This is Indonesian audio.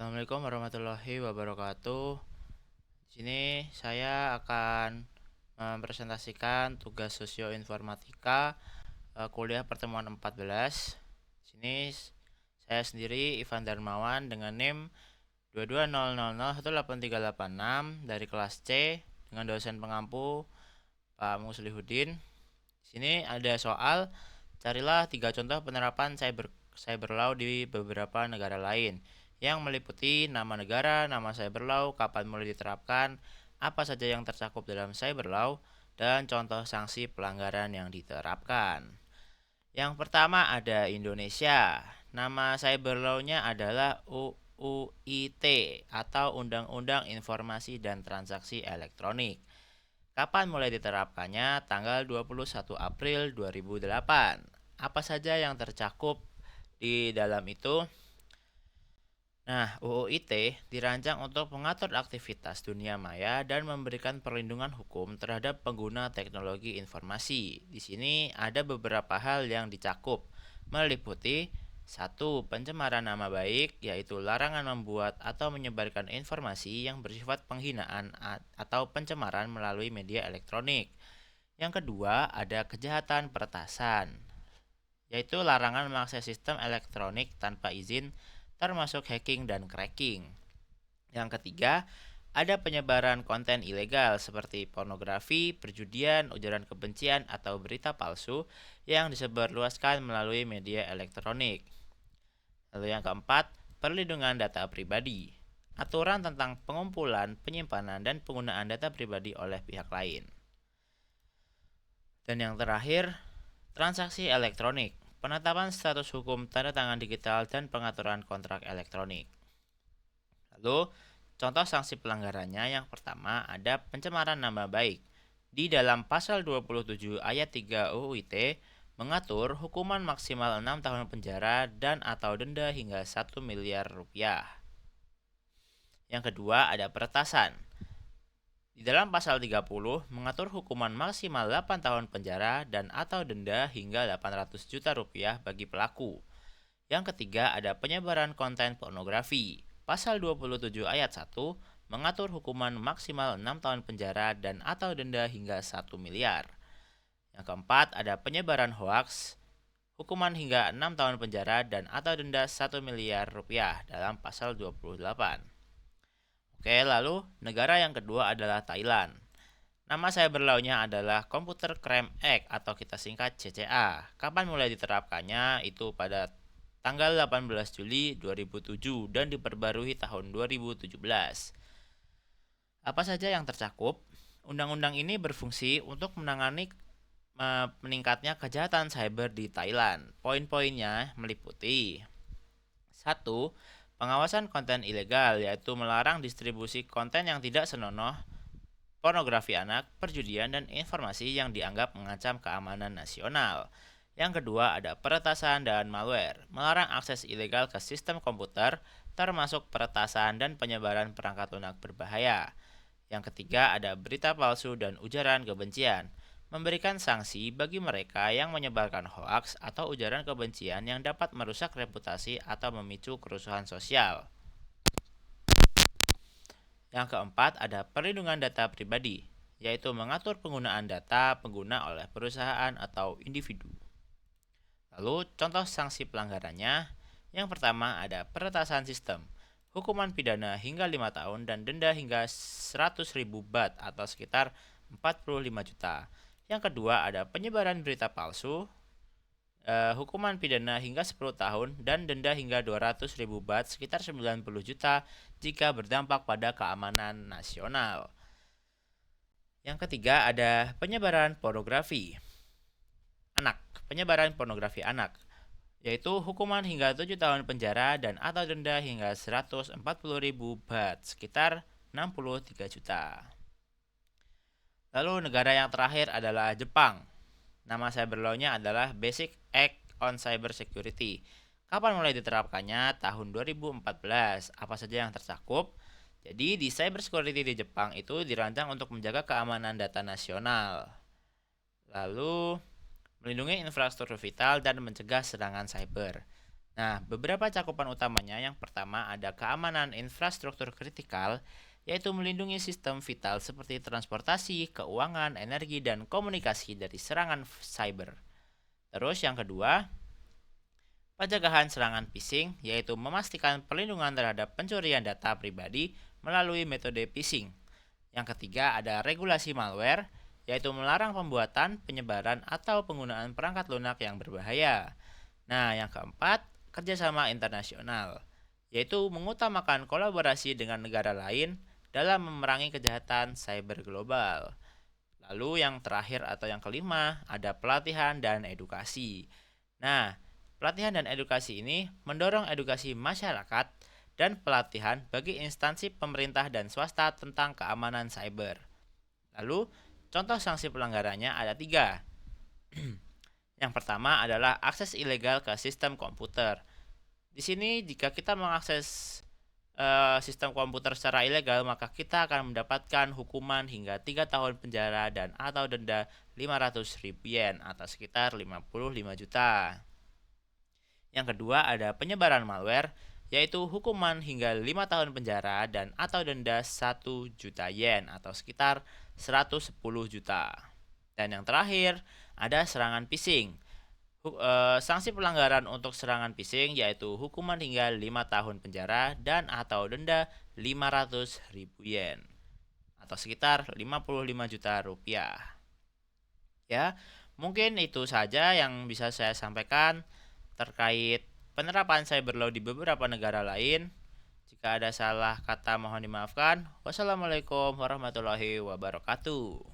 Assalamualaikum warahmatullahi wabarakatuh. Di sini saya akan mempresentasikan tugas sosioinformatika kuliah pertemuan 14. Di sini saya sendiri Ivan Darmawan dengan NIM 2200018386 dari kelas C dengan dosen pengampu Pak Muslihudin. Di sini ada soal, carilah 3 contoh penerapan cyber law di beberapa negara lain yang meliputi nama negara, nama cyber law, kapan mulai diterapkan, apa saja yang tercakup dalam cyber law, dan contoh sanksi pelanggaran yang diterapkan. Yang pertama ada Indonesia. Nama cyber law-nya adalah UU ITE atau Undang-Undang Informasi dan Transaksi Elektronik. Kapan mulai diterapkannya? Tanggal 21 April 2008. Apa saja yang tercakup di dalam itu? Nah, UU ITE dirancang untuk mengatur aktivitas dunia maya dan memberikan perlindungan hukum terhadap pengguna teknologi informasi. Di sini ada beberapa hal yang dicakup, meliputi 1. Pencemaran nama baik, yaitu larangan membuat atau menyebarkan informasi yang bersifat penghinaan atau pencemaran melalui media elektronik. Yang kedua, ada kejahatan peretasan, yaitu larangan mengakses sistem elektronik tanpa izin, termasuk hacking dan cracking. Yang ketiga, ada penyebaran konten ilegal seperti pornografi, perjudian, ujaran kebencian, atau berita palsu yang disebarluaskan melalui media elektronik. Lalu yang keempat, perlindungan data pribadi. Aturan tentang pengumpulan, penyimpanan, dan penggunaan data pribadi oleh pihak lain. Dan yang terakhir, transaksi elektronik. Penetapan status hukum tanda tangan digital dan pengaturan kontrak elektronik. Lalu, contoh sanksi pelanggarannya yang pertama ada pencemaran nama baik. Di dalam pasal 27 ayat 3 UU ITE mengatur hukuman maksimal 6 tahun penjara dan atau denda hingga 1 miliar rupiah. Yang kedua ada peretasan. Di dalam pasal 30 mengatur hukuman maksimal 8 tahun penjara dan atau denda hingga 800 juta rupiah bagi pelaku. Yang ketiga ada penyebaran konten pornografi. Pasal 27 ayat 1 mengatur hukuman maksimal 6 tahun penjara dan atau denda hingga 1 miliar. Yang keempat ada penyebaran hoaks. Hukuman hingga 6 tahun penjara dan atau denda 1 miliar rupiah dalam pasal 28. Oke, lalu negara yang kedua adalah Thailand. Nama cyber law-nya adalah Computer Crime Act atau kita singkat CCA. Kapan mulai diterapkannya? Itu pada tanggal 18 Juli 2007 dan diperbarui tahun 2017. Apa saja yang tercakup? Undang-undang ini berfungsi untuk menangani meningkatnya kejahatan cyber di Thailand. Poin-poinnya meliputi 1. Pengawasan konten ilegal, yaitu melarang distribusi konten yang tidak senonoh, pornografi anak, perjudian, dan informasi yang dianggap mengancam keamanan nasional. Yang kedua ada peretasan dan malware, melarang akses ilegal ke sistem komputer, termasuk peretasan dan penyebaran perangkat lunak berbahaya. Yang ketiga ada berita palsu dan ujaran kebencian, memberikan sanksi bagi mereka yang menyebarkan hoaks atau ujaran kebencian yang dapat merusak reputasi atau memicu kerusuhan sosial. Yang keempat ada perlindungan data pribadi, yaitu mengatur penggunaan data pengguna oleh perusahaan atau individu. Lalu contoh sanksi pelanggarannya, yang pertama ada peretasan sistem, hukuman pidana hingga 5 tahun dan denda hingga 100.000 baht atau sekitar 45 juta. Yang kedua ada penyebaran berita palsu, hukuman pidana hingga 10 tahun dan denda hingga 200.000 baht sekitar 90 juta jika berdampak pada keamanan nasional. Yang ketiga ada penyebaran pornografi anak, yaitu hukuman hingga 7 tahun penjara dan atau denda hingga 140.000 baht sekitar 63 juta. Lalu negara yang terakhir adalah Jepang. Nama cyber law-nya adalah Basic Act on Cyber Security. Kapan mulai diterapkannya? Tahun 2014. Apa saja yang tercakup? Jadi di cyber security di Jepang itu dirancang untuk menjaga keamanan data nasional. Lalu melindungi infrastruktur vital dan mencegah serangan cyber. Nah, beberapa cakupan utamanya yang pertama ada keamanan infrastruktur kritikal, yaitu melindungi sistem vital seperti transportasi, keuangan, energi, dan komunikasi dari serangan cyber. Terus yang kedua, pencegahan serangan phishing, yaitu memastikan perlindungan terhadap pencurian data pribadi melalui metode phishing. Yang ketiga ada regulasi malware, yaitu melarang pembuatan, penyebaran, atau penggunaan perangkat lunak yang berbahaya. Nah, yang keempat, kerjasama internasional, yaitu mengutamakan kolaborasi dengan negara lain dalam memerangi kejahatan cyber global. Lalu yang terakhir atau yang kelima, ada pelatihan dan edukasi. Nah, pelatihan dan edukasi ini mendorong edukasi masyarakat dan pelatihan bagi instansi pemerintah dan swasta tentang keamanan cyber. Lalu, contoh sanksi pelanggarannya ada tiga. Yang pertama adalah akses ilegal ke sistem komputer. Di sini jika kita mengakses sistem komputer secara ilegal, maka kita akan mendapatkan hukuman hingga 3 tahun penjara dan atau denda 500.000 yen atau sekitar 55 juta. Yang kedua ada penyebaran malware, yaitu hukuman hingga 5 tahun penjara dan atau denda 1 juta yen atau sekitar 110 juta. Dan yang terakhir ada serangan phishing. Sanksi pelanggaran untuk serangan phishing yaitu hukuman hingga 5 tahun penjara dan atau denda 500.000 yen atau sekitar 55 juta rupiah. Ya, mungkin itu saja yang bisa saya sampaikan terkait penerapan cyber law di beberapa negara lain. Jika ada salah kata mohon dimaafkan. Wassalamualaikum warahmatullahi wabarakatuh.